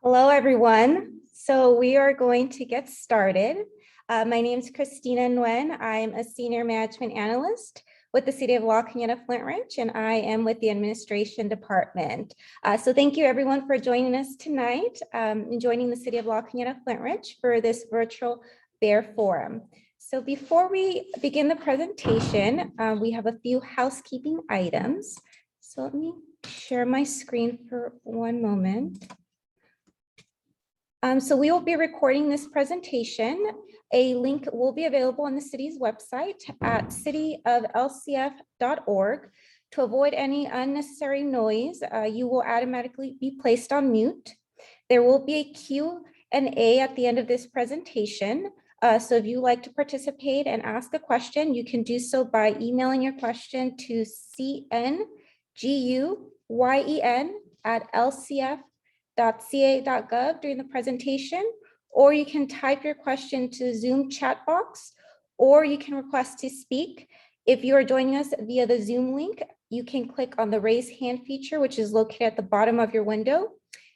Hello, everyone. So we are going to get started. My name is Christina Nguyen. I'm a senior management analyst with the City of La Cañada Flint Ridge, and I am with the administration department. So thank you everyone for joining us tonight and joining the City of La Cañada Flint Ridge for this virtual BearForum. So before we begin the presentation, we have a few housekeeping items. So let me share my screen for one moment. So we will be recording this presentation. A link will be available on the city's website at cityoflcf.org. To avoid any unnecessary noise, you will automatically be placed on mute. There will be a Q&A at the end of this presentation. So if you'd like to participate and ask a question, you can do so by emailing your question to cnguyen@lcf.ca.gov during the presentation, or you can type your question to Zoom chat box, or you can request to speak. If you are joining us via the Zoom link, you can click on the raise hand feature, which is located at the bottom of your window.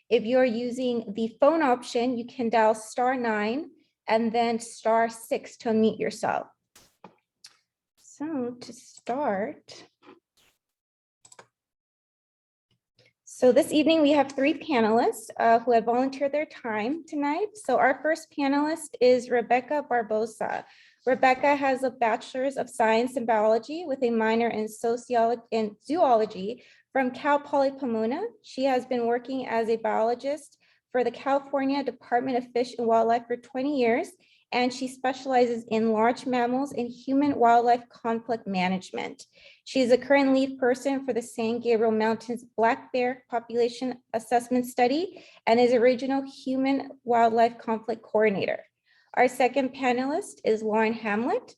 If you're using the phone option, you can dial *9 and then *6 to unmute yourself. So to start, so this evening we have three panelists who have volunteered their time tonight. So our first panelist is Rebecca Barbosa. Rebecca has a Bachelor's of Science in Biology with a minor in Sociology and Zoology from Cal Poly Pomona. She has been working as a biologist for the California Department of Fish and Wildlife for 20 years, and she specializes in large mammals and human-wildlife conflict management. She is a current lead person for the San Gabriel Mountains Black Bear Population Assessment Study and is a regional human-wildlife conflict coordinator. Our second panelist is Lauren Hamlet.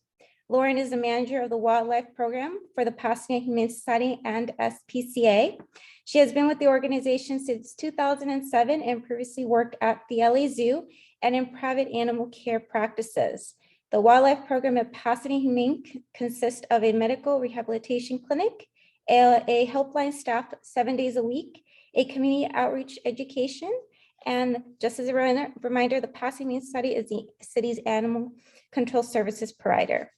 Lauren is the manager of the wildlife program for the Pasadena Humane Society and SPCA. She has been with the organization since 2007 and previously worked at the LA Zoo and in private animal care practices. The wildlife program at Pasadena Humane consists of a medical rehabilitation clinic, a helpline staffed 7 days a week, a community outreach education, and just as a reminder, the Pasadena Humane Society is the city's animal control services provider.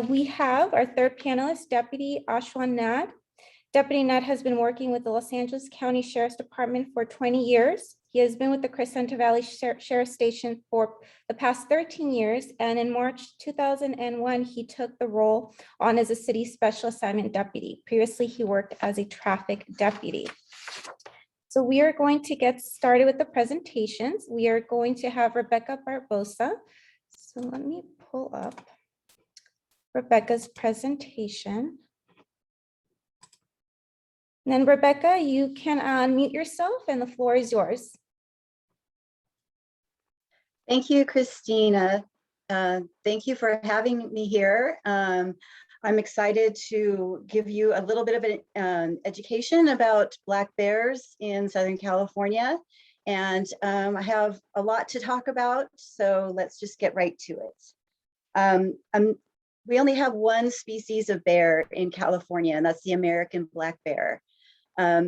We have our third panelist, Deputy Ashwan Nad. Deputy Nad has been working with the Los Angeles County Sheriff's Department for 20 years. He has been with the Crescenta Valley Sheriff Station for the past 13 years, and in March 2001, he took the role on as a city special assignment deputy. Previously, he worked as a traffic deputy. So we are going to get started with the presentations. We are going to have Rebecca Barbosa. So let me pull up Rebecca's presentation. And then Rebecca, you can unmute yourself and the floor is yours. Thank you, Christina. Thank you for having me here. I'm excited to give you a little bit of an education about black bears in Southern California. And I have a lot to talk about, so let's just get right to it. We only have one species of bear in California, and that's the American black bear.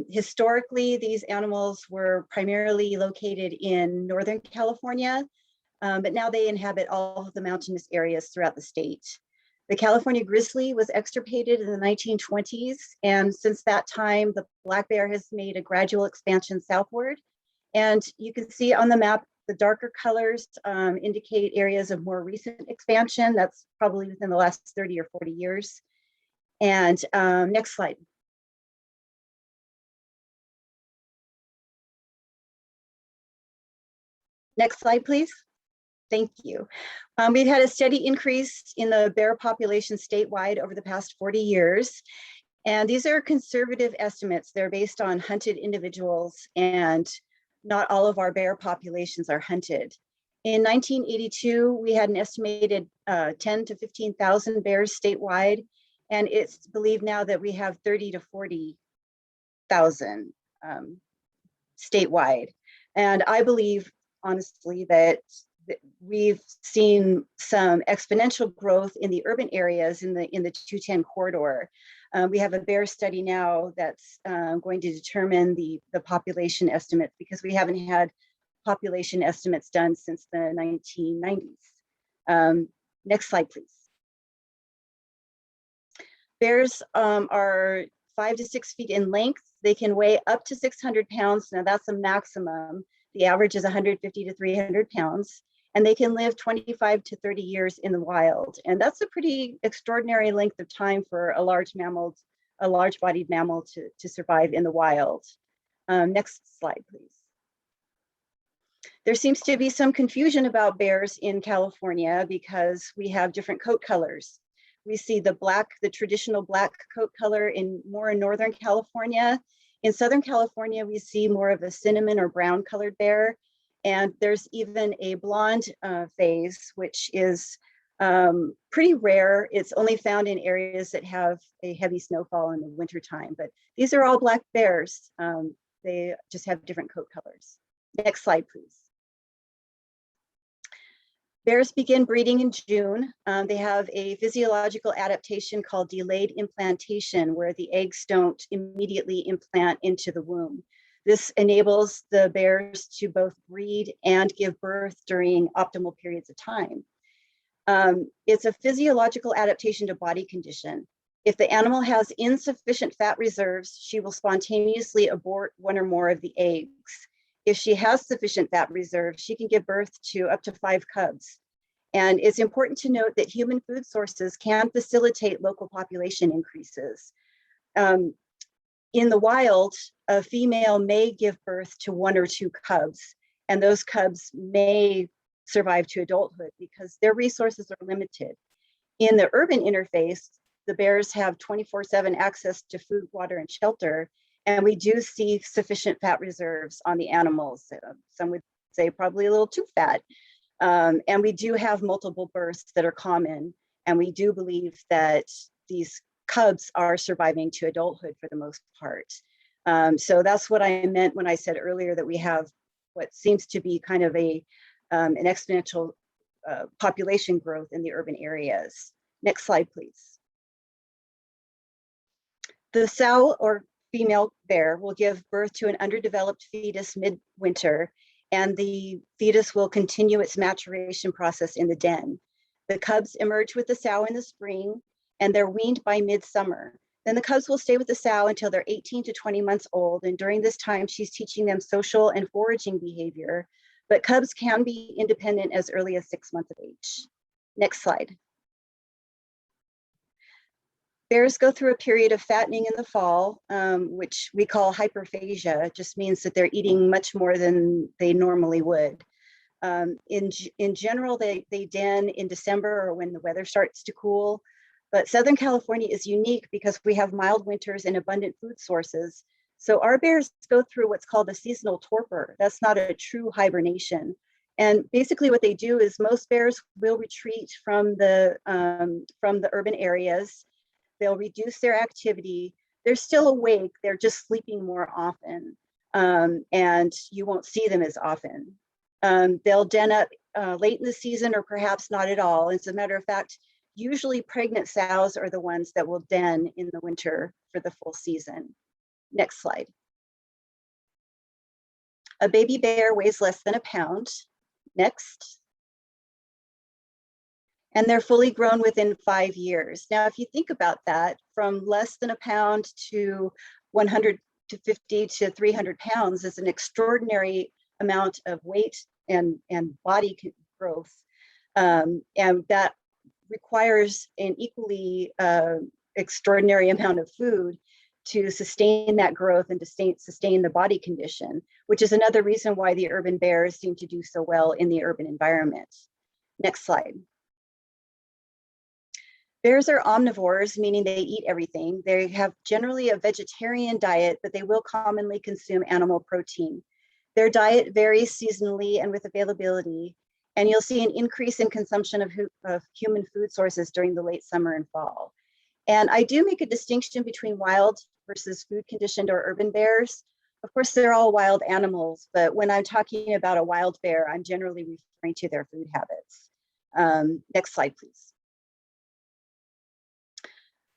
Historically, these animals were primarily located in Northern California, but now they inhabit all of the mountainous areas throughout the state. The California grizzly was extirpated in the 1920s, and since that time, the black bear has made a gradual expansion southward. And you can see on the map, the darker colors indicate areas of more recent expansion. That's probably within the last 30 or 40 years. And next slide. Next slide, please. Thank you. We've had a steady increase in the bear population statewide over the past 40 years. And these are conservative estimates. They're based on hunted individuals, and not all of our bear populations are hunted. In 1982, we had an estimated 10 to 15,000 bears statewide, and it's believed now that we have 30 to 40,000 statewide. And I believe, honestly, that we've seen some exponential growth in the urban areas in the 210 corridor. We have a bear study now that's going to determine the population estimates, because we haven't had population estimates done since the 1990s. Next slide, please. Bears are 5 to 6 feet in length. They can weigh up to 600 pounds. Now that's a maximum. The average is 150 to 300 pounds. And they can live 25 to 30 years in the wild. And that's a pretty extraordinary length of time for a large-bodied mammal to survive in the wild. Next slide, please. There seems to be some confusion about bears in California because we have different coat colors. We see the traditional black coat color more in Northern California. In Southern California, we see more of a cinnamon or brown colored bear. And there's even a blonde phase, which is pretty rare. It's only found in areas that have a heavy snowfall in the wintertime. But these are all black bears. They just have different coat colors. Next slide, please. Bears begin breeding in June. They have a physiological adaptation called delayed implantation, where the eggs don't immediately implant into the womb. This enables the bears to both breed and give birth during optimal periods of time. It's a physiological adaptation to body condition. If the animal has insufficient fat reserves, she will spontaneously abort one or more of the eggs. If she has sufficient fat reserves, she can give birth to up to 5 cubs. And it's important to note that human food sources can facilitate local population increases. In the wild, a female may give birth to 1 or 2 cubs, and those cubs may survive to adulthood because their resources are limited. In the urban interface, the bears have 24/7 access to food, water, and shelter, and we do see sufficient fat reserves on the animals. Some would say probably a little too fat. And we do have multiple births that are common, and we do believe that these cubs are surviving to adulthood for the most part. So that's what I meant when I said earlier that we have what seems to be kind of an exponential population growth in the urban areas. Next slide, please. The sow or female bear will give birth to an underdeveloped fetus mid-winter, and the fetus will continue its maturation process in the den. The cubs emerge with the sow in the spring, and they're weaned by midsummer. Then the cubs will stay with the sow until they're 18 to 20 months old, and during this time, she's teaching them social and foraging behavior, but cubs can be independent as early as 6 months of age. Next slide. Bears go through a period of fattening in the fall, which we call hyperphagia. It just means that they're eating much more than they normally would. In general, they den in December or when the weather starts to cool. But Southern California is unique because we have mild winters and abundant food sources. So our bears go through what's called a seasonal torpor. That's not a true hibernation. And basically what they do is most bears will retreat from the urban areas. They'll reduce their activity. They're still awake, they're just sleeping more often. And you won't see them as often. They'll den up late in the season or perhaps not at all. As a matter of fact, usually pregnant sows are the ones that will den in the winter for the full season. Next slide. A baby bear weighs less than a pound. Next. And they're fully grown within 5 years. Now, if you think about that, from less than a pound to 150 to 300 pounds is an extraordinary amount of weight and body growth. And that requires an equally extraordinary amount of food to sustain that growth and to sustain the body condition, which is another reason why the urban bears seem to do so well in the urban environment. Next slide. Bears are omnivores, meaning they eat everything. They have generally a vegetarian diet, but they will commonly consume animal protein. Their diet varies seasonally and with availability, and you'll see an increase in consumption of human food sources during the late summer and fall. And I do make a distinction between wild versus food conditioned or urban bears. Of course, they're all wild animals, but when I'm talking about a wild bear, I'm generally according to their food habits. Next slide, please.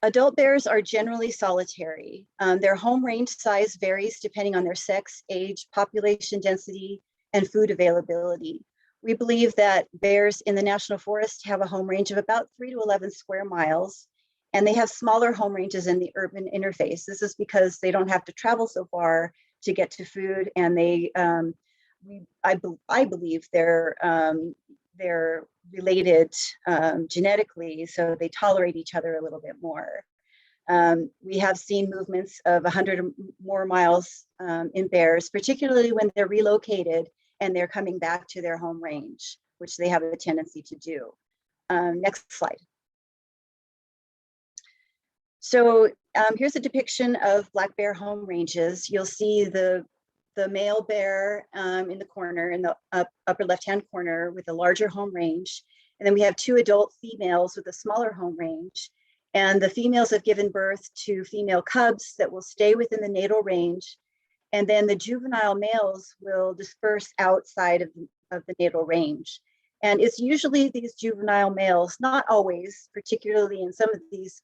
Adult bears are generally solitary. Their home range size varies depending on their sex, age, population density, and food availability. We believe that bears in the national forest have a home range of about 3 to 11 square miles, and they have smaller home ranges in the urban interface. This is because they don't have to travel so far to get to food, and I believe they're related genetically, so they tolerate each other a little bit more. We have seen movements of 100 or more miles in bears, particularly when they're relocated and they're coming back to their home range, which they have a tendency to do. Next slide. So here's a depiction of black bear home ranges. You'll see the male bear in the corner, in the upper left-hand corner with a larger home range. And then we have 2 adult females with a smaller home range. And the females have given birth to female cubs that will stay within the natal range. And then the juvenile males will disperse outside of the natal range. And it's usually these juvenile males, not always, particularly in some of these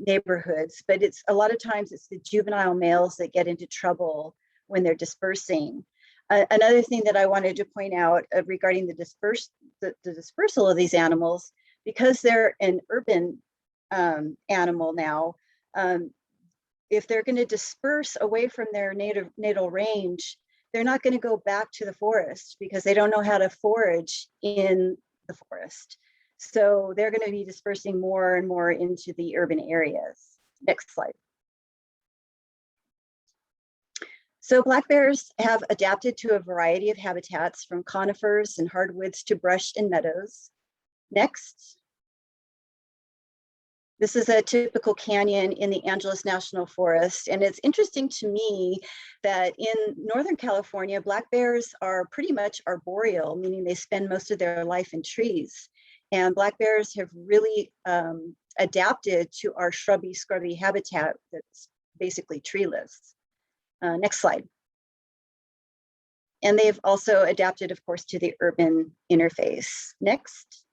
neighborhoods, but it's a lot of times it's the juvenile males that get into trouble when they're dispersing. Another thing that I wanted to point out regarding the dispersal of these animals, because they're an urban animal now, if they're going to disperse away from their natal range, they're not going to go back to the forest because they don't know how to forage in the forest. So they're going to be dispersing more and more into the urban areas. Next slide. So black bears have adapted to a variety of habitats, from conifers and hardwoods to brush and meadows. Next. This is a typical canyon in the Angeles National Forest. And it's interesting to me that in Northern California, black bears are pretty much arboreal, meaning they spend most of their life in trees. And black bears have really adapted to our shrubby, scrubby habitat that's basically treeless. Next slide. And they've also adapted, of course, to the urban interface. Next.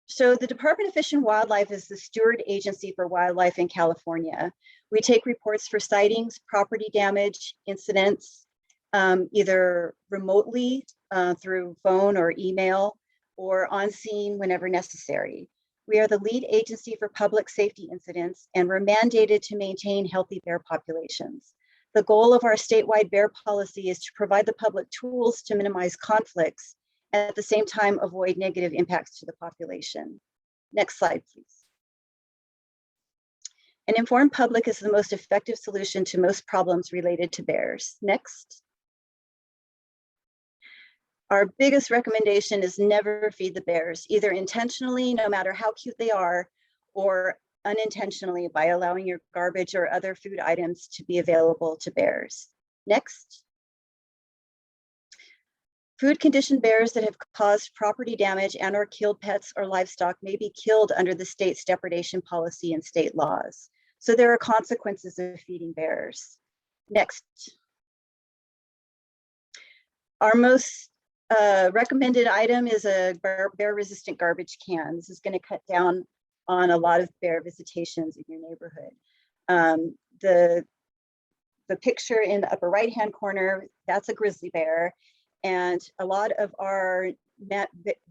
So the Department of Fish and Wildlife is the steward agency for wildlife in California. We take reports for sightings, property damage, incidents, either remotely through phone or email, or on scene whenever necessary. We are the lead agency for public safety incidents, and we're mandated to maintain healthy bear populations. The goal of our statewide bear policy is to provide the public tools to minimize conflicts and at the same time avoid negative impacts to the population. Next slide, please. An informed public is the most effective solution to most problems related to bears. Next. Our biggest recommendation is never feed the bears, either intentionally, no matter how cute they are, or unintentionally by allowing your garbage or other food items to be available to bears. Next. Food conditioned bears that have caused property damage and or killed pets or livestock may be killed under the state's depredation policy and state laws. So there are consequences of feeding bears. Next. Our most recommended item is a bear resistant garbage can. This is going to cut down on a lot of bear visitations in your neighborhood. The picture in the upper right hand corner, that's a grizzly bear. And a lot of our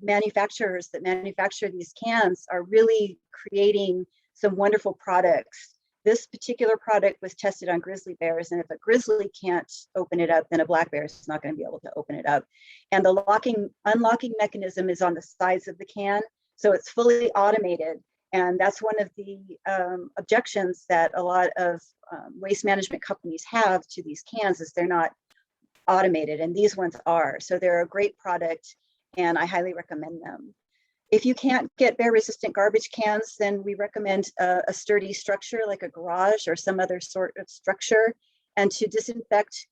manufacturers that manufacture these cans are really creating some wonderful products. This particular product was tested on grizzly bears, and if a grizzly can't open it up, then a black bear is not going to be able to open it up. And the unlocking mechanism is on the sides of the can, so it's fully automated. And that's one of the objections that a lot of waste management companies have to these cans, is they're not automated, and these ones are. So they're a great product, and I highly recommend them. If you can't get bear resistant garbage cans, then we recommend a sturdy structure like a garage or some other sort of structure, and to disinfect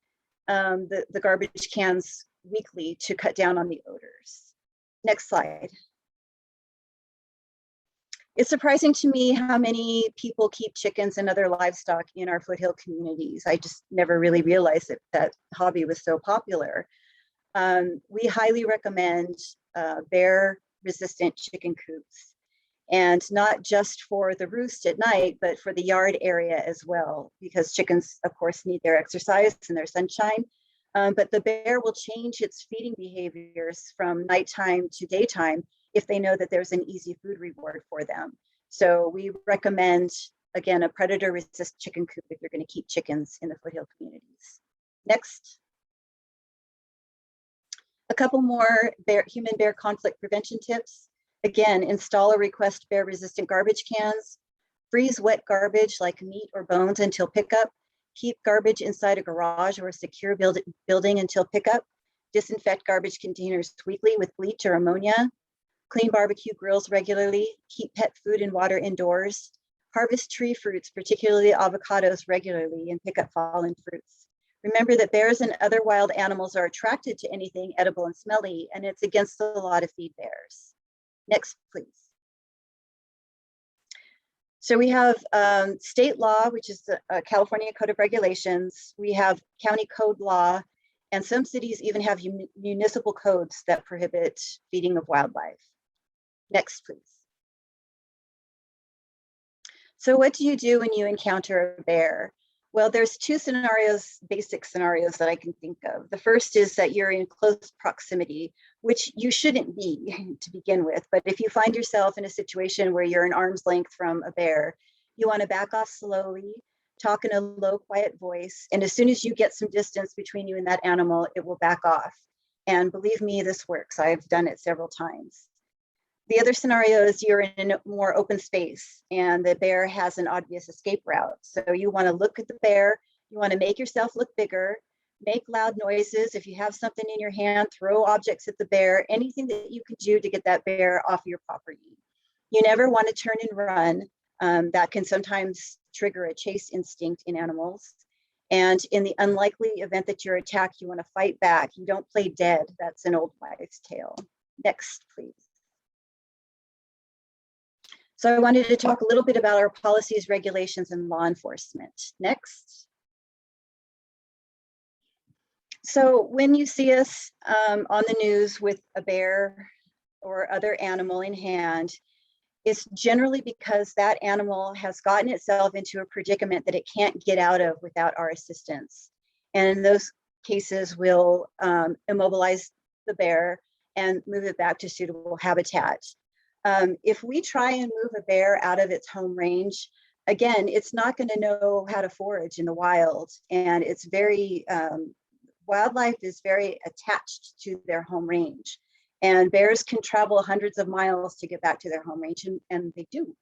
the garbage cans weekly to cut down on the odors. Next slide. It's surprising to me how many people keep chickens and other livestock in our foothill communities. I just never really realized that that hobby was so popular. we highly recommend bear-resistant chicken coops. And not just for the roost at night, but for the yard area as well, because chickens, of course, need their exercise and their sunshine. But the bear will change its feeding behaviors from nighttime to daytime if they know that there's an easy food reward for them. So we recommend, again, a predator-resistant chicken coop if you're going to keep chickens in the foothill communities. Next. A couple more human bear conflict prevention tips. Again, install or request bear-resistant garbage cans. Freeze wet garbage like meat or bones until pickup. Keep garbage inside a garage or a secure building until pickup. Disinfect garbage containers weekly with bleach or ammonia. Clean barbecue grills regularly. Keep pet food and water indoors. Harvest tree fruits, particularly avocados, regularly and pick up fallen fruits. Remember that bears and other wild animals are attracted to anything edible and smelly, and it's against the law to feed bears. Next, please. So we have state law, which is the California Code of Regulations. We have county code law, and some cities even have municipal codes that prohibit feeding of wildlife. Next, please. So what do you do when you encounter a bear? Well, there's two scenarios, basic scenarios that I can think of. The first is that you're in close proximity, which you shouldn't be to begin with. But if you find yourself in a situation where you're an arm's length from a bear, you want to back off slowly, talk in a low, quiet voice. And as soon as you get some distance between you and that animal, it will back off. And believe me, this works. I've done it several times. The other scenario is you're in a more open space and the bear has an obvious escape route. So you want to look at the bear, you want to make yourself look bigger, make loud noises. If you have something in your hand, throw objects at the bear, anything that you can do to get that bear off your property. You never want to turn and run. That can sometimes trigger a chase instinct in animals. And in the unlikely event that you're attacked, you want to fight back. You don't play dead. That's an old wives' tale. Next, please. So I wanted to talk a little bit about our policies, regulations, and law enforcement. Next. So when you see us on the news with a bear or other animal in hand, it's generally because that animal has gotten itself into a predicament that it can't get out of without our assistance. And in those cases, we'll immobilize the bear and move it back to suitable habitat. If we try and move a bear out of its home range, again, it's not going to know how to forage in the wild. And it's very, wildlife is very attached to their home range. And bears can travel hundreds of miles to get back to their home range, and they do.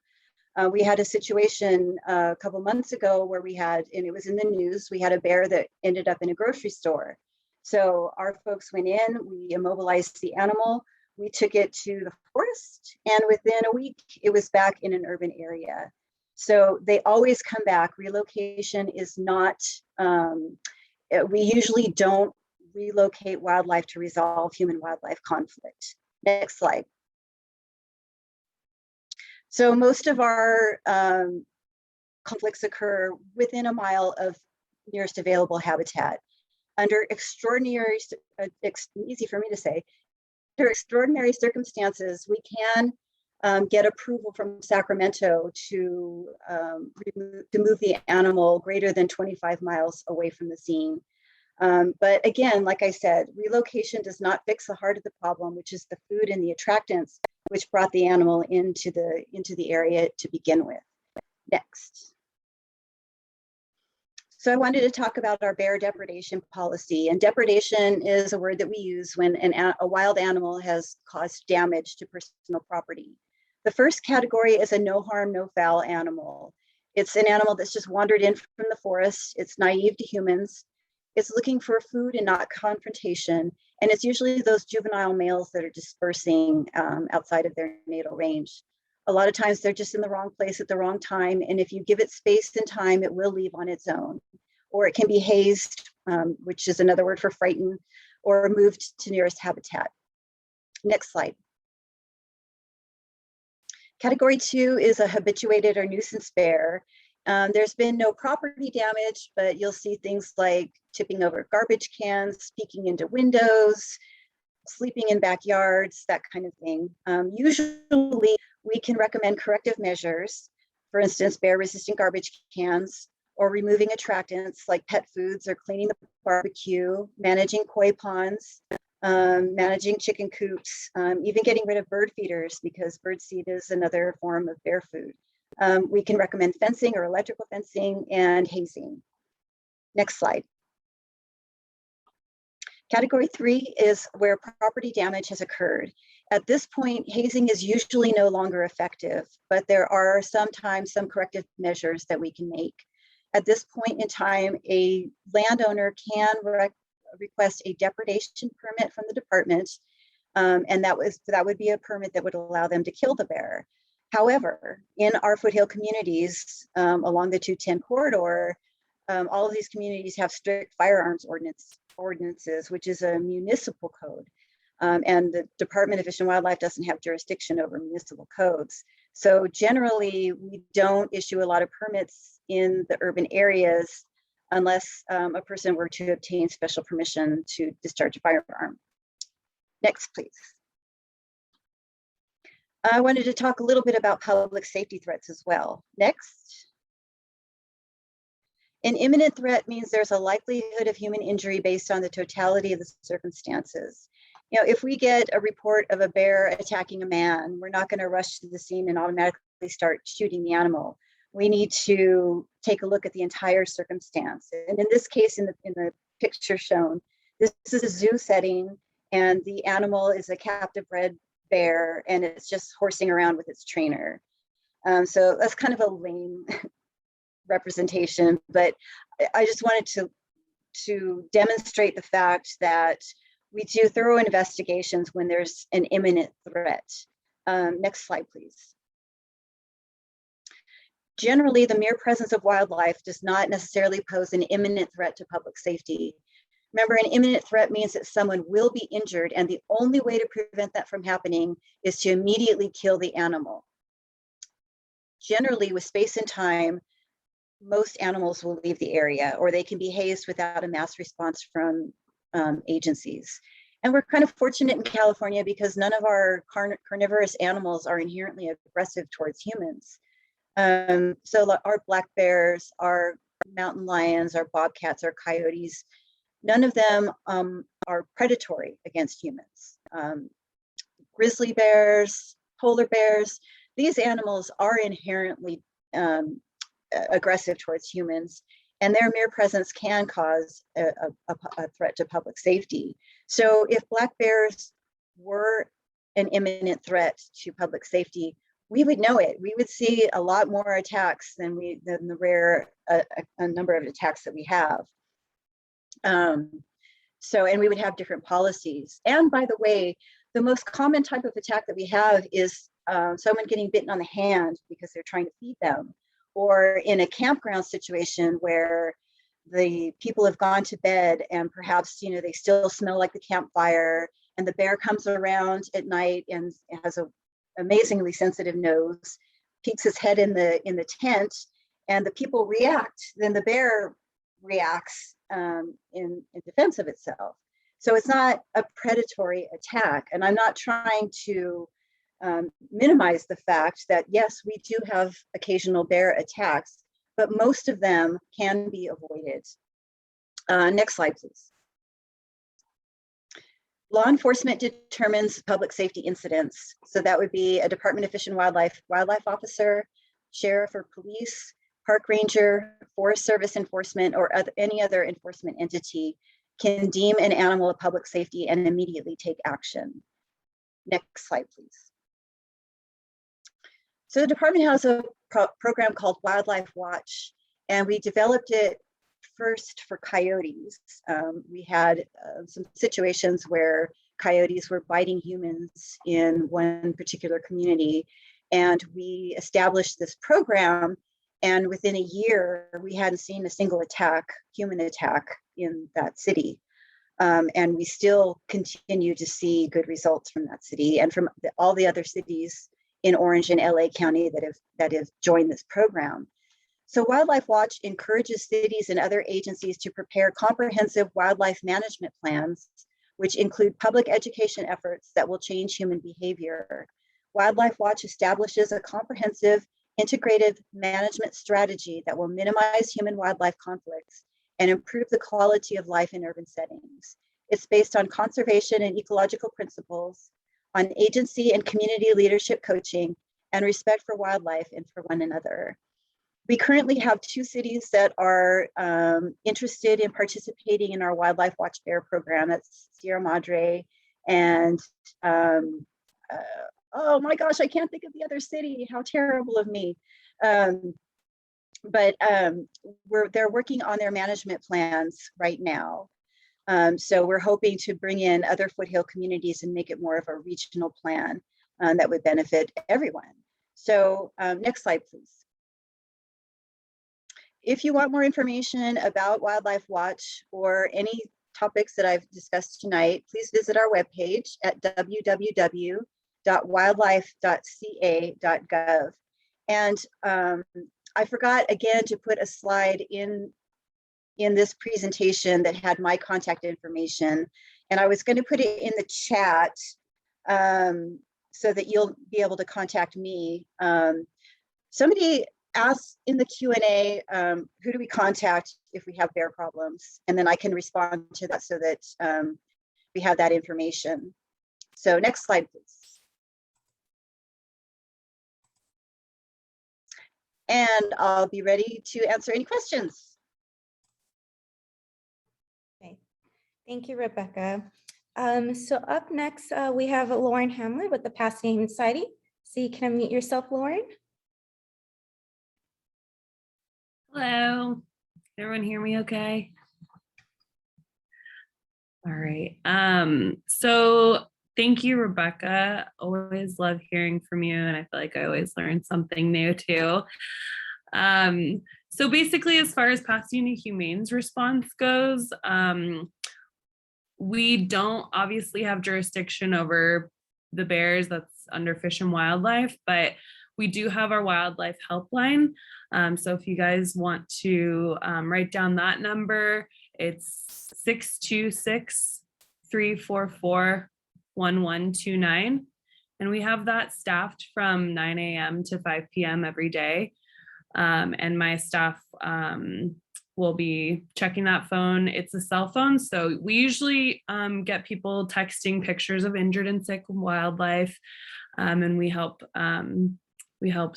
We had a situation a couple months ago where we had, and it was in the news, we had a bear that ended up in a grocery store. So our folks went in, we immobilized the animal, we took it to the forest, and within a week, it was back in an urban area. So they always come back. Relocation is not, we usually don't relocate wildlife to resolve human-wildlife conflict. Next slide. So most of our conflicts occur within a mile of nearest available habitat. Under extraordinary, easy for me to say, under extraordinary circumstances, we can get approval from Sacramento to move the animal greater than 25 miles away from the scene. But again, like I said, relocation does not fix the heart of the problem, which is the food and the attractants, which brought the animal into the area to begin with. Next. So I wanted to talk about our bear depredation policy. And depredation is a word that we use when a wild animal has caused damage to personal property. The first category is a no harm, no foul animal. It's an animal that's just wandered in from the forest. It's naive to humans. It's looking for food and not confrontation. And it's usually those juvenile males that are dispersing outside of their natal range. A lot of times they're just in the wrong place at the wrong time. And if you give it space and time, it will leave on its own. Or it can be hazed, which is another word for frightened, or moved to nearest habitat. Next slide. Category 2 is a habituated or nuisance bear. There's been no property damage, but you'll see things like tipping over garbage cans, peeking into windows, sleeping in backyards, that kind of thing. Usually, we can recommend corrective measures, for instance, bear-resistant garbage cans, or removing attractants like pet foods or cleaning the barbecue, managing koi ponds, managing chicken coops, even getting rid of bird feeders because bird seed is another form of bear food. We can recommend fencing or electrical fencing and hazing. Next slide. Category 3 is where property damage has occurred. At this point, hazing is usually no longer effective, but there are sometimes some corrective measures that we can make. At this point in time, a landowner can request a depredation permit from the department, and that would be a permit that would allow them to kill the bear. However, in our foothill communities along the 210 corridor, all of these communities have strict firearms ordinances, which is a municipal code. And the Department of Fish and Wildlife doesn't have jurisdiction over municipal codes. So generally, we don't issue a lot of permits in the urban areas unless a person were to obtain special permission to discharge a firearm. Next, please. I wanted to talk a little bit about public safety threats as well. Next. An imminent threat means there's a likelihood of human injury based on the totality of the circumstances. You know, if we get a report of a bear attacking a man, we're not going to rush to the scene and automatically start shooting the animal. We need to take a look at the entire circumstance. And in this case, in the picture shown, this is a zoo setting, and the animal is a captive bred bear, and it's just horsing around with its trainer. So that's kind of a lame representation, but I just wanted to demonstrate the fact that we do thorough investigations when there's an imminent threat. Next slide, please. Generally, the mere presence of wildlife does not necessarily pose an imminent threat to public safety. Remember, an imminent threat means that someone will be injured, and the only way to prevent that from happening is to immediately kill the animal. Generally, with space and time, most animals will leave the area, or they can be hazed without a mass response from agencies. And we're kind of fortunate in California because none of our carnivorous animals are inherently aggressive towards humans. So our black bears, our mountain lions, our bobcats, our coyotes, none of them are predatory against humans. Grizzly bears, polar bears, these animals are inherently aggressive towards humans, and their mere presence can cause a threat to public safety. So if black bears were an imminent threat to public safety, we would know it. We would see a lot more attacks than the rare a number of attacks that we have. And we would have different policies. And by the way, the most common type of attack that we have is someone getting bitten on the hand because they're trying to feed them, or in a campground situation where the people have gone to bed and perhaps, you know, they still smell like the campfire, and the bear comes around at night and has an amazingly sensitive nose, peeks his head in the tent, and the people react. Then the bear reacts in defense of itself. So it's not a predatory attack. And I'm not trying to minimize the fact that, yes, we do have occasional bear attacks, but most of them can be avoided. Next slide, please. Law enforcement determines public safety incidents. So that would be a Department of Fish and Wildlife officer, sheriff or police, park ranger, Forest Service enforcement, or any other enforcement entity can deem an animal a public safety and immediately take action. Next slide, please. So the department has a program called Wildlife Watch, and we developed it first for coyotes. We had some situations where coyotes were biting humans in one particular community, and we established this program, and within a year, we hadn't seen a single human attack in that city. And we still continue to see good results from that city and from all the other cities in Orange and LA County that have joined this program. So Wildlife Watch encourages cities and other agencies to prepare comprehensive wildlife management plans, which include public education efforts that will change human behavior. Wildlife Watch establishes a comprehensive, integrated management strategy that will minimize human-wildlife conflicts and improve the quality of life in urban settings. It's based on conservation and ecological principles, on agency and community leadership coaching, and respect for wildlife and for one another. We currently have 2 cities that are interested in participating in our Wildlife Watch Bear program. That's Sierra Madre and, oh my gosh, I can't think of the other city. How terrible of me. But they're working on their management plans right now. So we're hoping to bring in other foothill communities and make it more of a regional plan that would benefit everyone. So next slide, please. If you want more information about Wildlife Watch or any topics that I've discussed tonight, please visit our webpage at www.wildlife.ca.gov. And I forgot again to put a slide in this presentation that had my contact information, and I was going to put it in the chat so that you'll be able to contact me. Somebody asked in the Q&A, who do we contact if we have bear problems? And then I can respond to that so that we have that information. So next slide, please. And I'll be ready to answer any questions. Okay, thank you, Rebecca. So up next, we have Lauren Hamlet with the Pasadena Human Society. So you can unmute yourself, Lauren. Hello, can everyone hear me okay? All right, so thank you, Rebecca. Always love hearing from you, and I feel like I always learn something new too. So basically, as far as Pasadena Humane's response goes, we don't obviously have jurisdiction over the bears. That's under Fish and Wildlife, but we do have our wildlife helpline. So if you guys want to write down that number, it's 626-344-1129. And we have that staffed from 9 a.m. to 5 p.m. every day. And my staff will be checking that phone. It's a cell phone. So we usually get people texting pictures of injured and sick wildlife. And we help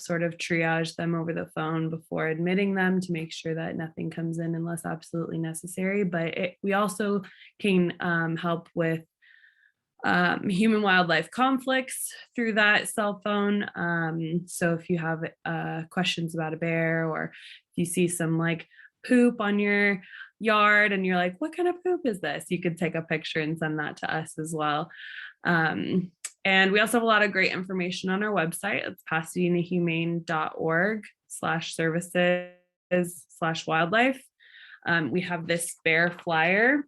sort of triage them over the phone before admitting them to make sure that nothing comes in unless absolutely necessary. But we also can help with human wildlife conflicts through that cell phone. So if you have questions about a bear, or if you see some like poop on your yard and you're like, what kind of poop is this? You could take a picture and send that to us as well. And we also have a lot of great information on our website. It's pasadenahumane.org/services/wildlife. We have this bear flyer,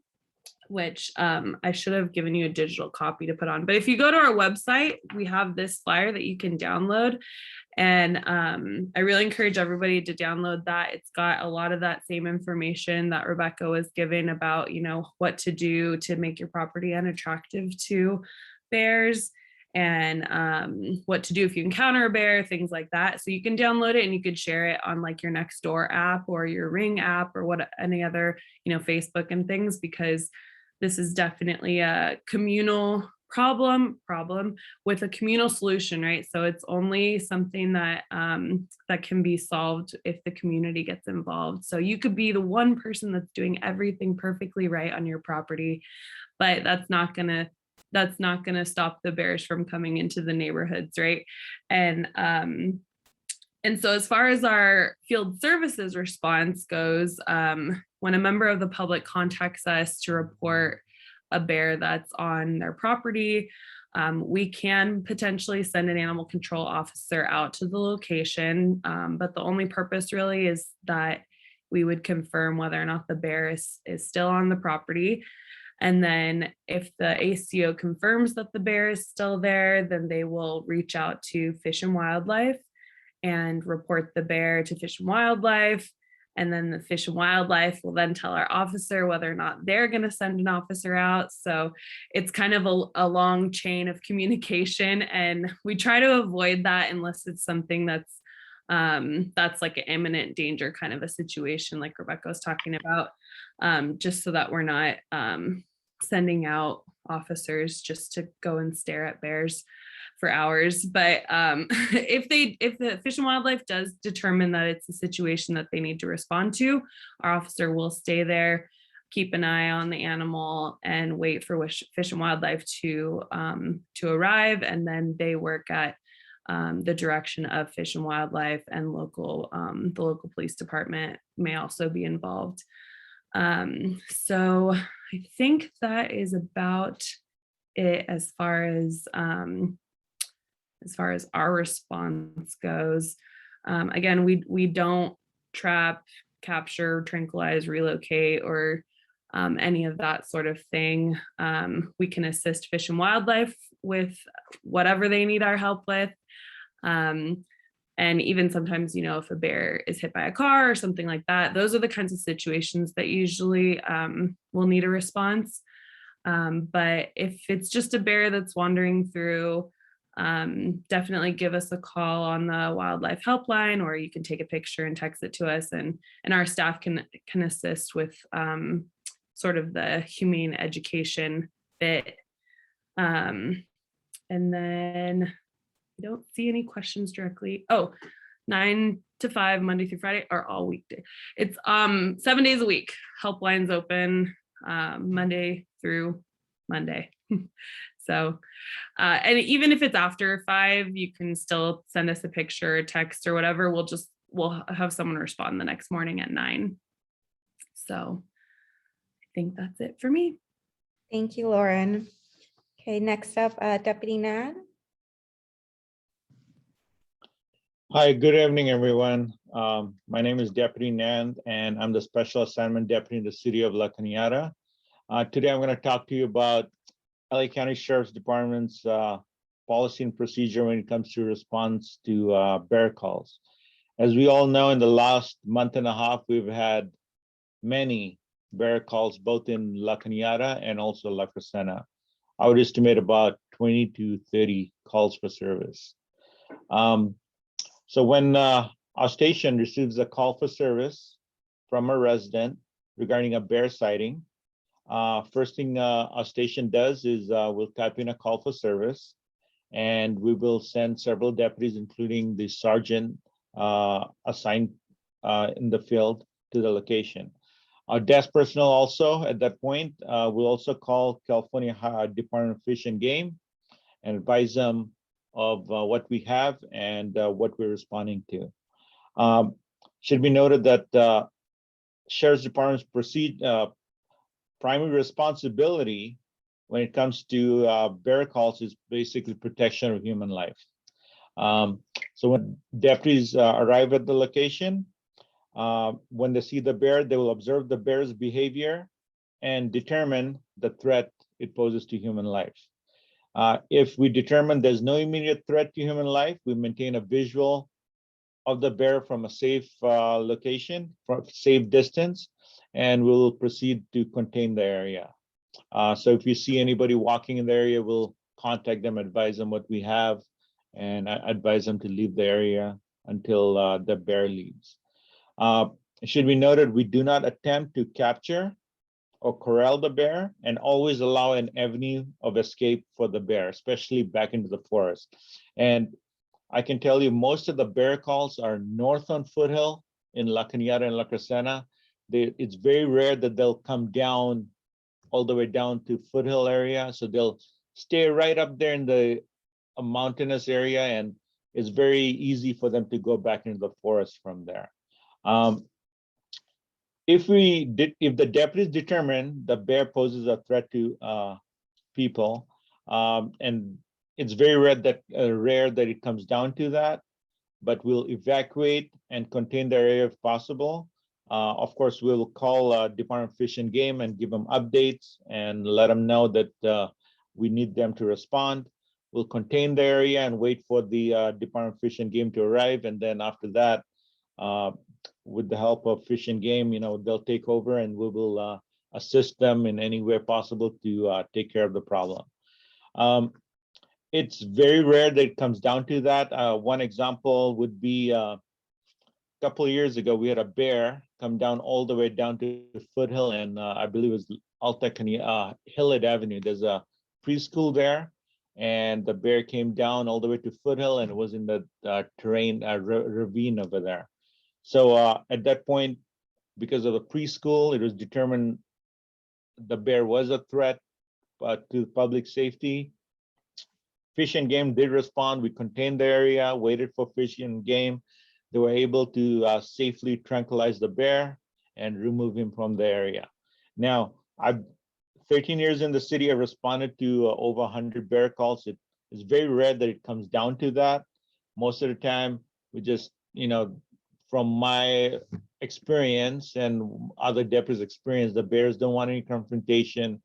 which I should have given you a digital copy to put on. But if you go to our website, we have this flyer that you can download. And I really encourage everybody to download that. It's got a lot of that same information that Rebecca was giving about, you know, what to do to make your property unattractive to bears, and what to do if you encounter a bear, things like that. So you can download it and you could share it on like your Nextdoor app or your Ring app or any other, you know, Facebook and things, because this is definitely a communal problem with a communal solution, right? So it's only something that that can be solved if the community gets involved. So you could be the one person that's doing everything perfectly right on your property, but that's not gonna stop the bears from coming into the neighborhoods, right? And so as far as our field services response goes, when a member of the public contacts us to report a bear that's on their property, we can potentially send an animal control officer out to the location, but the only purpose really is that we would confirm whether or not the bear is still on the property. And then if the ACO confirms that the bear is still there, then they will reach out to Fish and Wildlife and report the bear to Fish and Wildlife. And then the Fish and Wildlife will then tell our officer whether or not they're going to send an officer out. So it's kind of a long chain of communication, and we try to avoid that unless it's something that's like an imminent danger kind of a situation like Rebecca was talking about, just so that we're not sending out officers just to go and stare at bears for hours. But if the Fish and Wildlife does determine that it's a situation that they need to respond to, our officer will stay there, keep an eye on the animal, and wait for Fish and Wildlife to arrive, and then they work at the direction of Fish and Wildlife, and the local police department may also be involved. So I think that is about it as far as our response goes. Again, we don't trap, capture, tranquilize, relocate, or any of that sort of thing. We can assist Fish and Wildlife with whatever they need our help with. And even sometimes, if a bear is hit by a car or something like that, those are the kinds of situations that usually will need a response. But if it's just a bear that's wandering through, definitely give us a call on the wildlife helpline, or you can take a picture and text it to us, and our staff can assist with sort of the humane education bit. And then I don't see any questions directly. 9 to 5 Monday through Friday, or all weekday. It's 7 days a week. Helpline's open Monday through Monday. So, and even if it's after 5, you can still send us a picture, a text, or whatever. We'll have someone respond the next morning at 9. So I think that's it for me. Thank you, Lauren. Okay, next up, Deputy Nad. Hi, good evening, everyone. My name is Deputy Nand, and I'm the Special Assignment Deputy in the City of La Cañada. Today, I'm going to talk to you about LA County Sheriff's Department's policy and procedure when it comes to response to bear calls. As we all know, in the last month and a half, we've had many bear calls, both in La Cañada and also La Crescenta. I would estimate about 20 to 30 calls for service. So when our station receives a call for service from a resident regarding a bear sighting, first thing our station does is we'll type in a call for service, and we will send several deputies, including the sergeant assigned in the field, to the location. Our desk personnel also at that point will also call California Department of Fish and Game and advise them of what we have and what we're responding to. Should be noted that Sheriff's Department's primary responsibility when it comes to bear calls is basically protection of human life. So when deputies arrive at the location, when they see the bear, they will observe the bear's behavior and determine the threat it poses to human life. If we determine there's no immediate threat to human life, we maintain a visual of the bear from a safe location, from safe distance, and we'll proceed to contain the area. So if you see anybody walking in the area, we'll contact them, advise them what we have, and advise them to leave the area until the bear leaves. It should be noted, we do not attempt to capture or corral the bear, and always allow an avenue of escape for the bear, especially back into the forest. And I can tell you, most of the bear calls are north on Foothill in La Cañada and La Crescenta. It's very rare that they'll come down all the way down to Foothill area. So they'll stay right up there in the mountainous area, and it's very easy for them to go back into the forest from there. If the deputies determine the bear poses a threat to people, and it's very rare that it comes down to that, but we'll evacuate and contain the area if possible. Of course, we'll call Department of Fish and Game and give them updates and let them know that we need them to respond. we'll contain the area and wait for the Department of Fish and Game to arrive. And then after that, with the help of Fish and Game, they'll take over and we will assist them in any way possible to take care of the problem. It's very rare that it comes down to that. One example would be a couple of years ago, we had a bear come down all the way down to Foothill, and I believe it was Hillett Avenue. There's a preschool there, and the bear came down all the way to Foothill, and it was in the terrain ravine over there. So at that point, because of the preschool, it was determined the bear was a threat to public safety. Fish and Game did respond. We contained the area, waited for Fish and Game. They were able to safely tranquilize the bear and remove him from the area. Now, I've 13 years in the city, I responded to over 100 bear calls. It's very rare that it comes down to that. Most of the time, we just, from my experience and other deputies' experience, the bears don't want any confrontation.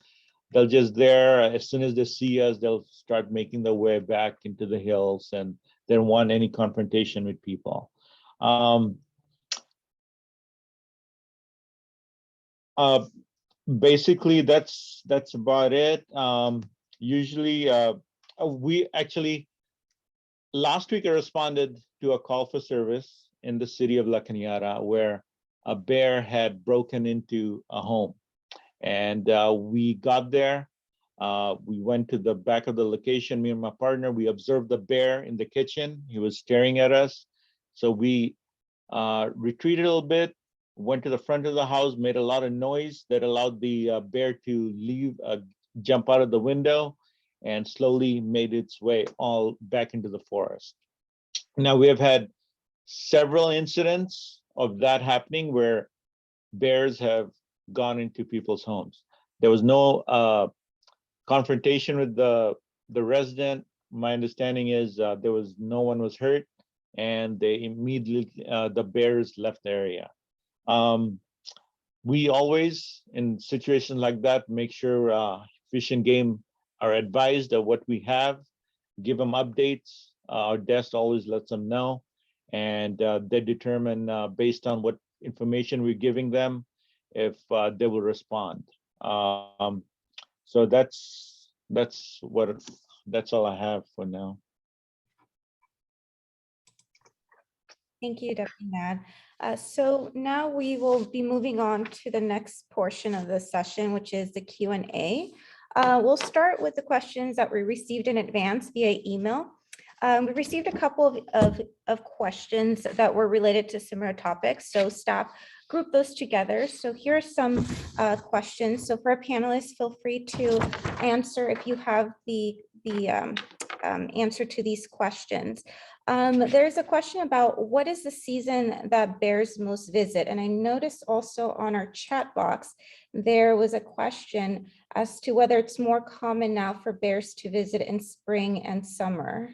They'll just there, as soon as they see us, they'll start making their way back into the hills, and they don't want any confrontation with people. Basically, that's about it. Usually, we actually, last week I responded to a call for service in the city of La Cañada where a bear had broken into a home. And we got there, we went to the back of the location, me and my partner, we observed the bear in the kitchen. He was staring at us. So we retreated a little bit, went to the front of the house, made a lot of noise that allowed the bear to leave, jump out of the window, and slowly made its way all back into the forest. Now we have had several incidents of that happening where bears have gone into people's homes. There was no confrontation with the resident. My understanding is there was no one was hurt, and they immediately the bears left the area. We always, in situations like that, make sure Fish and Game are advised of what we have, give them updates. Our desk always lets them know, and they determine based on what information we're giving them if they will respond. So that's all I have for now. Thank you, Deputy Nad. So now we will be moving on to the next portion of the session, which is the Q&A. We'll start with the questions that we received in advance via email. We received a couple of questions that were related to similar topics, so staff grouped those together. So here are some questions. So for our panelists, feel free to answer if you have the answer to these questions. There's a question about what is the season that bears most visit? And I noticed also on our chat box, there was a question as to whether it's more common now for bears to visit in spring and summer.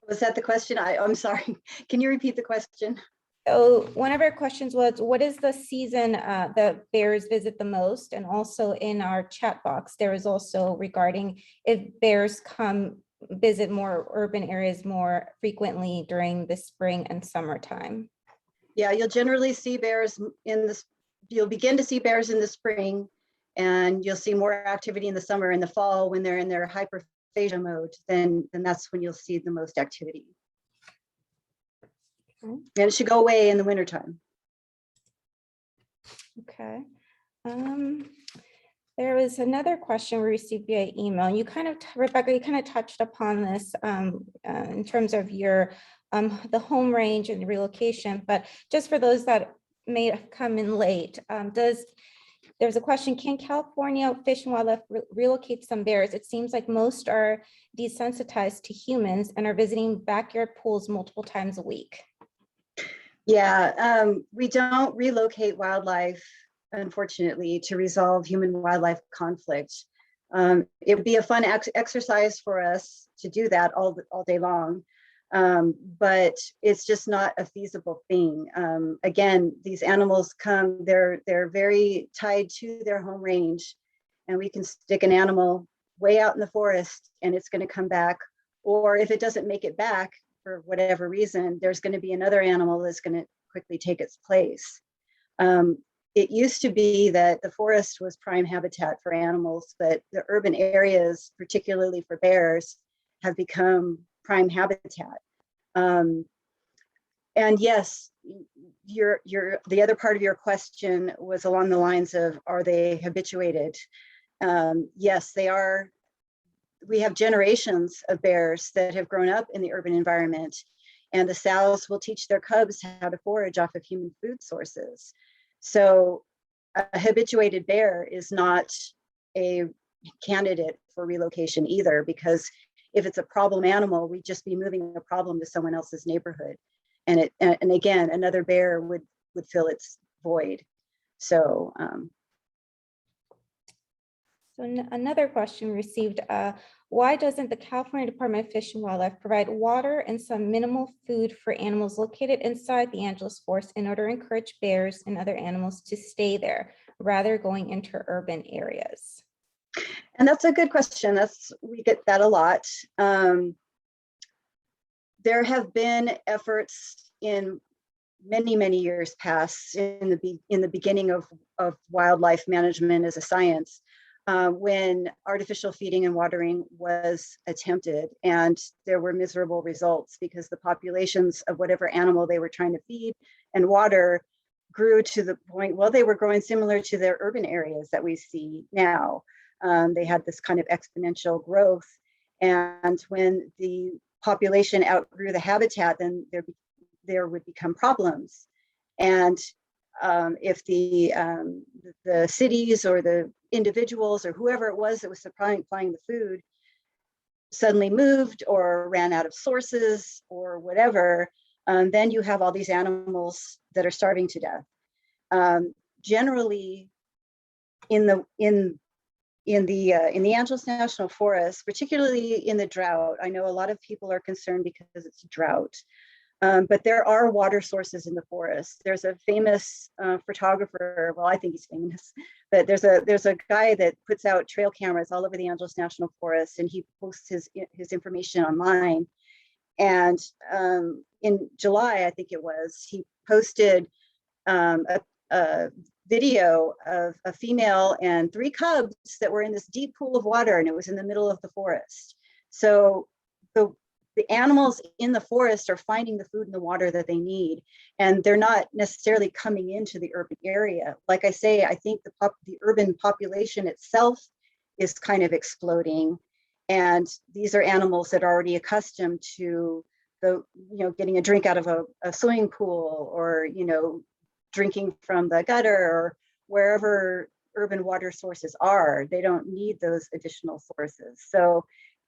Was that the question? I'm sorry. Can you repeat the question? So one of our questions was, what is the season that bears visit the most? And also in our chat box, there is also regarding if bears come visit more urban areas more frequently during the spring and summertime. Yeah, you'll generally see bears you'll begin to see bears in the spring, and you'll see more activity in the summer and the fall when they're in their hyperphagia mode, then that's when you'll see the most activity. Okay. And it should go away in the wintertime. Okay. There was another question we received via email. You kind of, Rebecca, you kind of touched upon this in terms of your the home range and the relocation, but just for those that may have come in late, there's a question, can California Fish and Wildlife relocate some bears? It seems like most are desensitized to humans and are visiting backyard pools multiple times a week. Yeah, we don't relocate wildlife, unfortunately, to resolve human-wildlife conflict. It would be a fun exercise for us to do that all day long. But it's just not a feasible thing. Again, these animals come, they're very tied to their home range, and we can stick an animal way out in the forest and it's going to come back. Or if it doesn't make it back for whatever reason, there's going to be another animal that's going to quickly take its place. It used to be that the forest was prime habitat for animals, but the urban areas, particularly for bears, have become prime habitat. And yes, the other part of your question was along the lines of, are they habituated? Yes, they are. We have generations of bears that have grown up in the urban environment, and the sows will teach their cubs how to forage off of human food sources. So a habituated bear is not a candidate for relocation either, because if it's a problem animal, we'd just be moving a problem to someone else's neighborhood. And again, another bear would fill its void. So another question received, why doesn't the California Department of Fish and Wildlife provide water and some minimal food for animals located inside the Angeles Forest in order to encourage bears and other animals to stay there, rather going into urban areas? And that's a good question. We get that a lot. There have been efforts in many years past in the beginning of wildlife management as a science, when artificial feeding and watering was attempted, and there were miserable results because the populations of whatever animal they were trying to feed and water grew to the point, well, they were growing similar to their urban areas that we see now. They had this kind of exponential growth, and when the population outgrew the habitat, then there would become problems. And if the cities or the individuals or whoever it was that was supplying the food suddenly moved or ran out of sources or whatever, then you have all these animals that are starving to death. Generally, in the Angeles National Forest, particularly in the drought, I know a lot of people are concerned because it's drought. But there are water sources in the forest. There's a famous photographer, well, I think he's famous, but there's a guy that puts out trail cameras all over the Angeles National Forest, and he posts his information online. And in July, I think it was, he posted a video of a female and 3 cubs that were in this deep pool of water, and it was in the middle of the forest. So the animals in the forest are finding the food and the water that they need, and they're not necessarily coming into the urban area. Like I say, I think the urban population itself is kind of exploding, and these are animals that are already accustomed to getting a drink out of a swimming pool, or drinking from the gutter, or wherever urban water sources are. They don't need those additional sources. So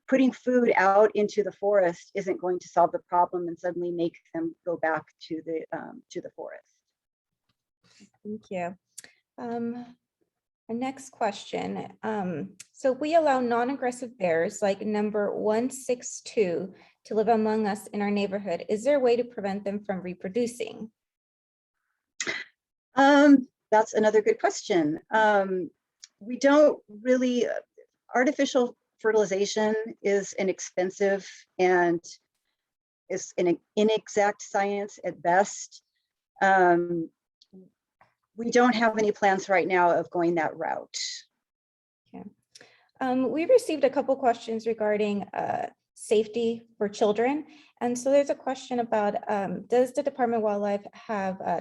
putting food out into the forest isn't going to solve the problem and suddenly make them go back to the forest. Thank you. Our next question. So we allow non-aggressive bears like number 162 to live among us in our neighborhood. Is there a way to prevent them from reproducing? That's another good question. We don't really, artificial fertilization is an expensive and is an inexact science at best. We don't have any plans right now of going that route. Okay. We received a couple questions regarding safety for children. And so there's a question about, does the Department of Wildlife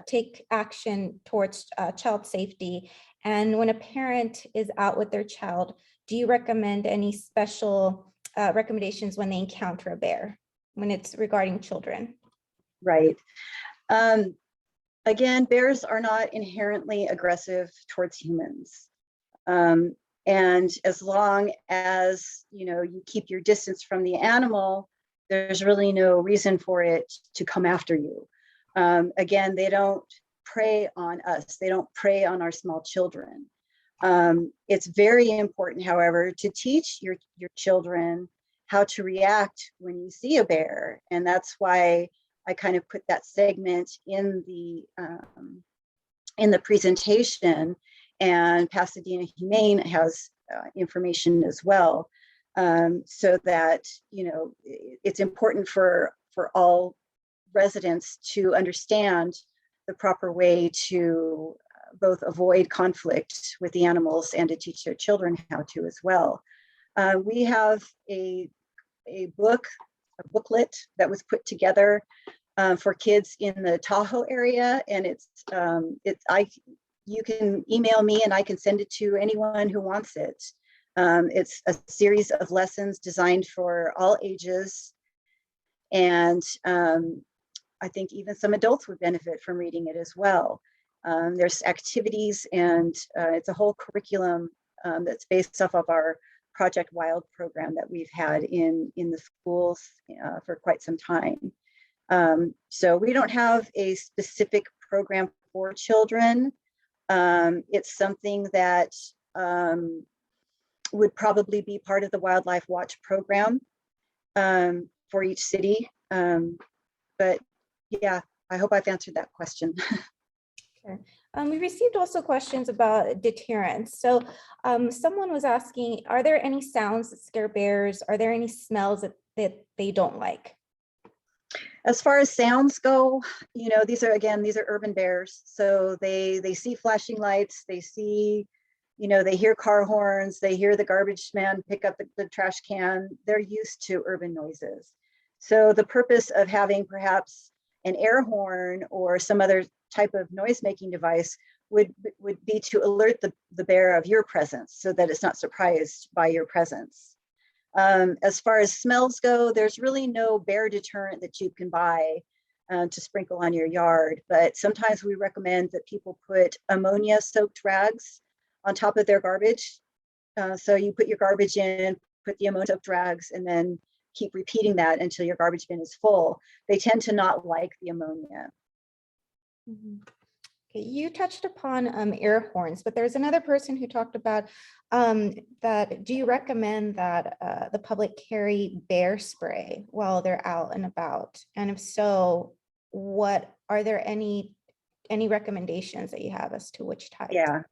take action towards child safety? And when a parent is out with their child, do you recommend any special recommendations when they encounter a bear, when it's regarding children? Right. Again, bears are not inherently aggressive towards humans. And as long as you keep your distance from the animal, there's really no reason for it to come after you. Again, they don't prey on us. They don't prey on our small children. It's very important, however, to teach your children how to react when you see a bear. And that's why I kind of put that segment in the presentation, and Pasadena Humane has information as well, so that, you know, it's important for all residents to understand the proper way to both avoid conflict with the animals and to teach their children how to as well. We have a booklet that was put together for kids in the Tahoe area, and you can email me and I can send it to anyone who wants it. It's a series of lessons designed for all ages, and I think even some adults would benefit from reading it as well. There's activities, and it's a whole curriculum that's based off of our Project Wild program that we've had in the schools for quite some time. So we don't have a specific program for children. It's something that would probably be part of the Wildlife Watch program for each city. But yeah, I hope I've answered that question. Sure. We received also questions about deterrence. So someone was asking, are there any sounds that scare bears? Are there any smells that they don't like? As far as sounds go, you know, these are urban bears. So they see flashing lights, they see, you know, they hear car horns, they hear the garbage man pick up the trash can. They're used to urban noises. So the purpose of having perhaps an air horn or some other type of noise-making device would be to alert the bear of your presence so that it's not surprised by your presence. As far as smells go, there's really no bear deterrent that you can buy to sprinkle on your yard, but sometimes we recommend that people put ammonia-soaked rags on top of their garbage. So you put your garbage in, put the ammonia-soaked rags, and then keep repeating that until your garbage bin is full. They tend to not like the ammonia. Mm-hmm. Okay, you touched upon air horns, but there's another person who talked about that. Do you recommend that the public carry bear spray while they're out and about? And if so, are there any recommendations that you have as to which type? Yeah,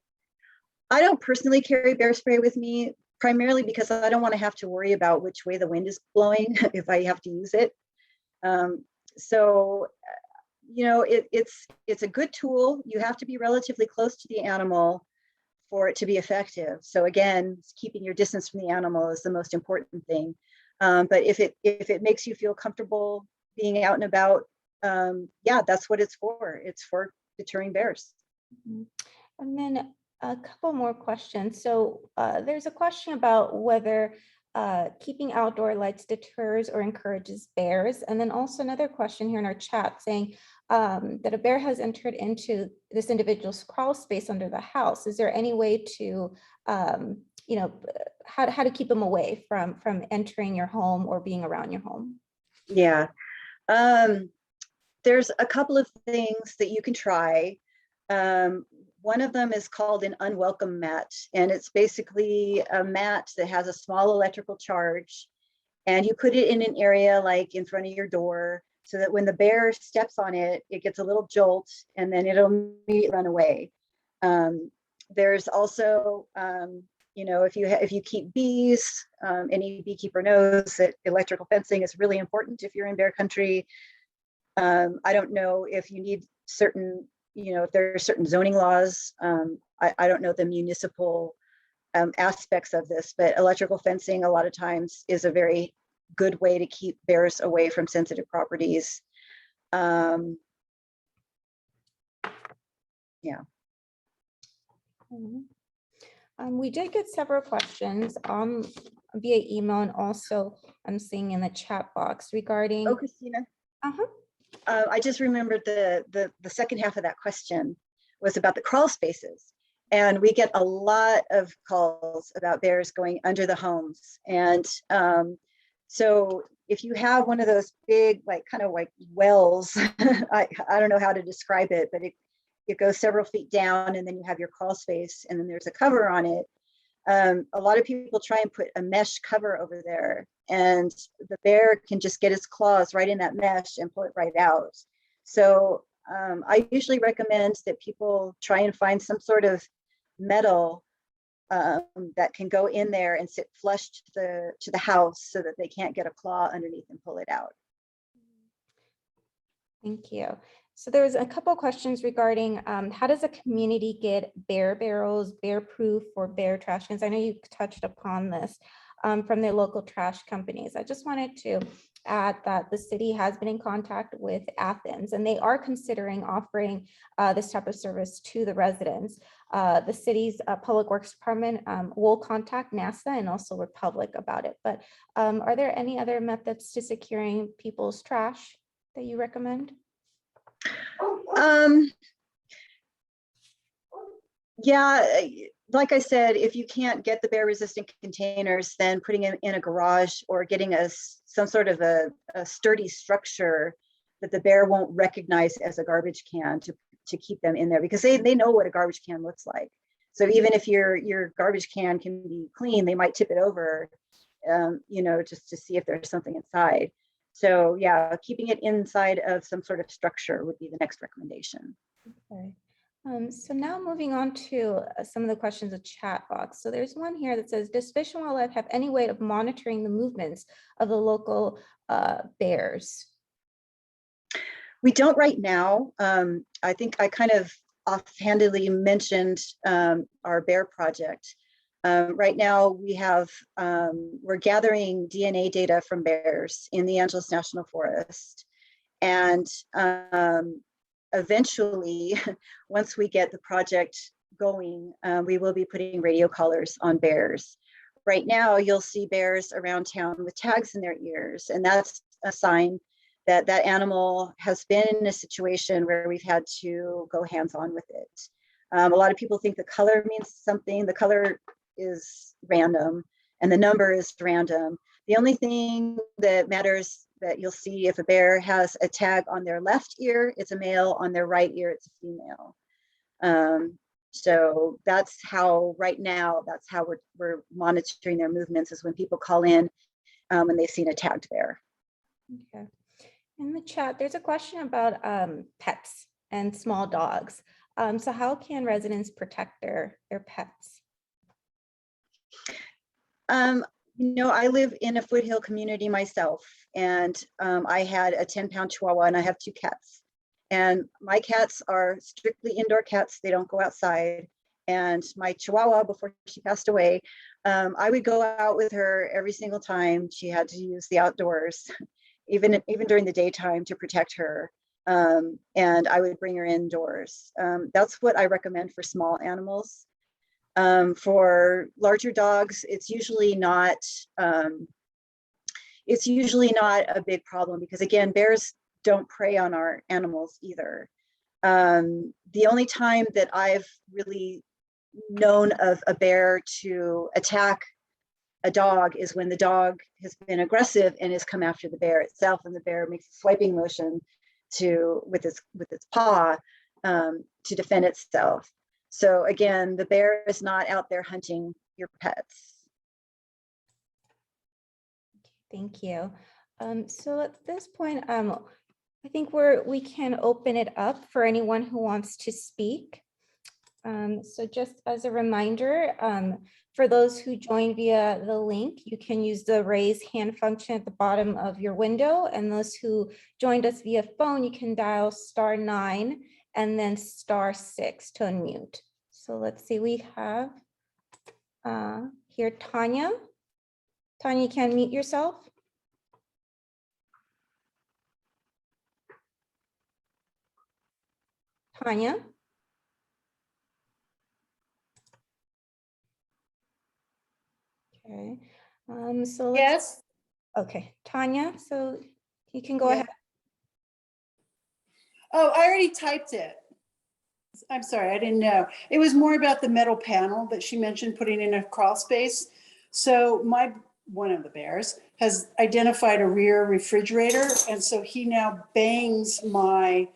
I don't personally carry bear spray with me, primarily because I don't want to have to worry about which way the wind is blowing if I have to use it. So, you know, it's a good tool. You have to be relatively close to the animal for it to be effective. So again, keeping your distance from the animal is the most important thing. But if it makes you feel comfortable being out and about, yeah, that's what it's for. It's for deterring bears. Mm-hmm. And then a couple more questions. So there's a question about whether keeping outdoor lights deters or encourages bears. And then also another question here in our chat saying that a bear has entered into this individual's crawl space under the house. Is there any way to, you know, how to keep them away from entering your home or being around your home? Yeah, there's a couple of things that you can try. One of them is called an unwelcome mat, and it's basically a mat that has a small electrical charge, and you put it in an area like in front of your door so that when the bear steps on it, it gets a little jolt and then it'll immediately run away. There's also, you know, if you keep bees, any beekeeper knows that electrical fencing is really important if you're in bear country. I don't know if you need certain, you know, if there are certain zoning laws. I don't know the municipal aspects of this, but electrical fencing a lot of times is a very good way to keep bears away from sensitive properties. Yeah. We did get several questions via email, and also I'm seeing in the chat box regarding. Oh, Christina. Uh-huh. I just remembered the second half of that question was about the crawl spaces. And we get a lot of calls about bears going under the homes. And so if you have one of those big, like kind of like wells, I don't know how to describe it, but it goes several feet down, and then you have your crawl space, and then there's a cover on it. A lot of people try and put a mesh cover over there, and the bear can just get its claws right in that mesh and pull it right out. So I usually recommend that people try and find some sort of metal that can go in there and sit flush to the house so that they can't get a claw underneath and pull it out. Thank you. So there was a couple questions regarding how does a community get bear barrels, bear proof, or bear trash cans? I know you touched upon this from their local trash companies. I just wanted to add that the city has been in contact with Athens, and they are considering offering this type of service to the residents. The city's Public Works Department will contact NASA and also Republic about it. But are there any other methods to securing people's trash that you recommend? Yeah, like I said, if you can't get the bear resistant containers, then putting them in a garage or getting some sort of a sturdy structure that the bear won't recognize as a garbage can to keep them in there, because they know what a garbage can looks like. So even if your garbage can can be clean, they might tip it over, just to see if there's something inside. So yeah, keeping it inside of some sort of structure would be the next recommendation. Okay. So now moving on to some of the questions of chat box. So there's one here that says, does Fish and Wildlife have any way of monitoring the movements of the local bears? We don't right now. I think I kind of offhandedly mentioned our bear project. Right now we're gathering DNA data from bears in the Angeles National Forest. And eventually, once we get the project going, we will be putting radio collars on bears. Right now, you'll see bears around town with tags in their ears, and that's a sign that that animal has been in a situation where we've had to go hands-on with it. A lot of people think the color means something. The color is random, and the number is random. The only thing that matters that you'll see if a bear has a tag on their left ear, it's a male, on their right ear, it's a female. So that's how, right now, that's how we're monitoring their movements, is when people call in when they've seen a tagged bear. Okay. In the chat, there's a question about pets and small dogs. So how can residents protect their pets? I live in a foothill community myself, and I had a 10-pound Chihuahua, and I have 2 cats. And my cats are strictly indoor cats. They don't go outside. And my Chihuahua, before she passed away, I would go out with her every single time she had to use the outdoors, even during the daytime, to protect her. And I would bring her indoors. That's what I recommend for small animals. For larger dogs, it's usually not a big problem, because again, bears don't prey on our animals either. The only time that I've really known of a bear to attack a dog is when the dog has been aggressive and has come after the bear itself, and the bear makes a swiping motion with its paw to defend itself. So again, the bear is not out there hunting your pets. Thank you. So at this point, I think we can open it up for anyone who wants to speak. So just as a reminder, for those who join via the link, you can use the raise hand function at the bottom of your window. And those who joined us via phone, you can dial *9 and then *6 to unmute. So let's see, we have here Tanya. Tanya, you can mute yourself. Tanya. Okay, so let's, Yes. okay, Tanya, so you can go Yeah. ahead. Oh, I already typed it. I'm sorry, I didn't know. It was more about the metal panel that she mentioned putting in a crawl space. So one of the bears has identified a rear refrigerator. And so he now bangs my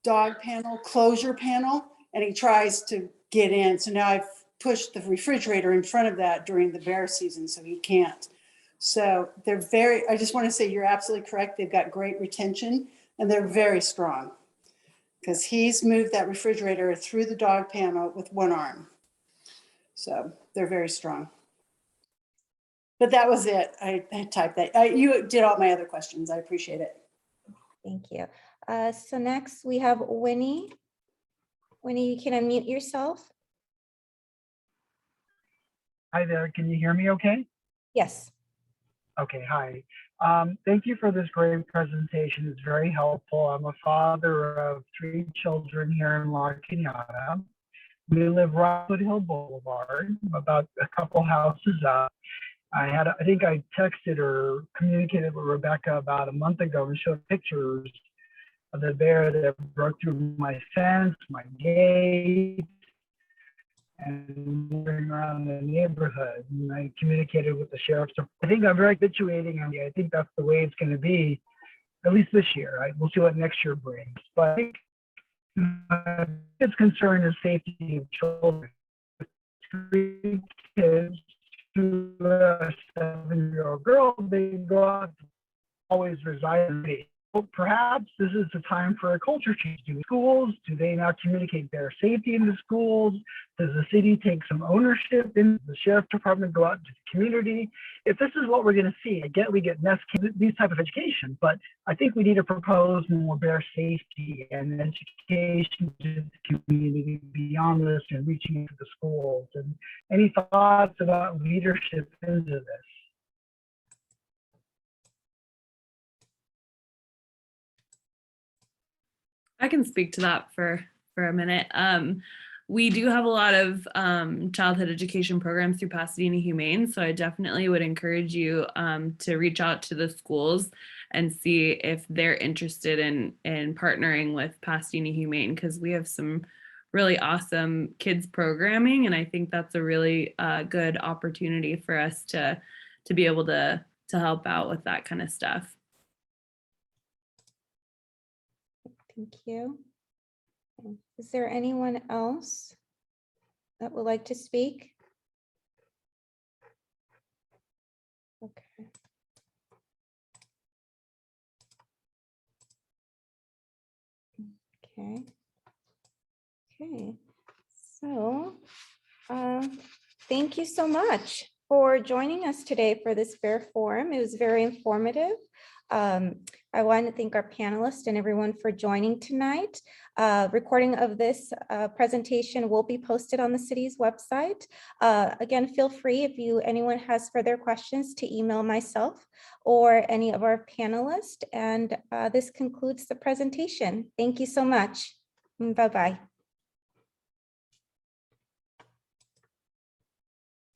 dog panel, closure panel, and he tries to get in. So now I've push the refrigerator in front of that during the bear season, so he can't. So they're very, I just want to say you're absolutely correct. They've got great retention and they're very strong because he's moved that refrigerator through the dog panel with one arm. So they're very strong. But that was it. I typed that. You did all my other questions. I appreciate it. Thank you. So next we have Winnie. Winnie, you can unmute yourself. Hi there, can you hear me okay? Yes. Okay, hi. Thank you for this great presentation. It's very helpful. I'm a father of 3 children here in La Cañada. We live right on Hill Boulevard, about a couple houses up. I think I texted or communicated with Rebecca about a month ago and showed pictures of the bear that broke through my fence, my gate, and moving around the neighborhood. And I communicated with the sheriff. So I think I'm very habituating, and I think that's the way it's going to be, at least this year. We'll see what next year brings. But I think my biggest concern is safety of children. 3 kids, 2 7-year-old girls, they go out to always reside in the city. Well, perhaps this is the time for a culture change. Do schools, do they now communicate their safety in the schools? Does the city take some ownership? Does the sheriff department go out into the community? If this is what we're going to see, again, we get these type of education, but I think we need to propose more bear safety and education to the community beyond this and reaching into the schools. And any thoughts about leadership into this? I can speak to that for a minute. We do have a lot of childhood education programs through Pasadena Humane, so I definitely would encourage you to reach out to the schools and see if they're interested in partnering with Pasadena Humane, because we have some really awesome kids programming, and I think that's a really good opportunity for us to be able to help out with that kind of stuff. Thank you. Is there anyone else that would like to speak? Okay. Okay. Okay. So, thank you so much for joining us today for this BearForum. It was very informative. I want to thank our panelists and everyone for joining tonight. Recording of this presentation will be posted on the city's website. Again, feel free if anyone has further questions to email myself or any of our panelists. And this concludes the presentation. Thank you so much. Bye-bye.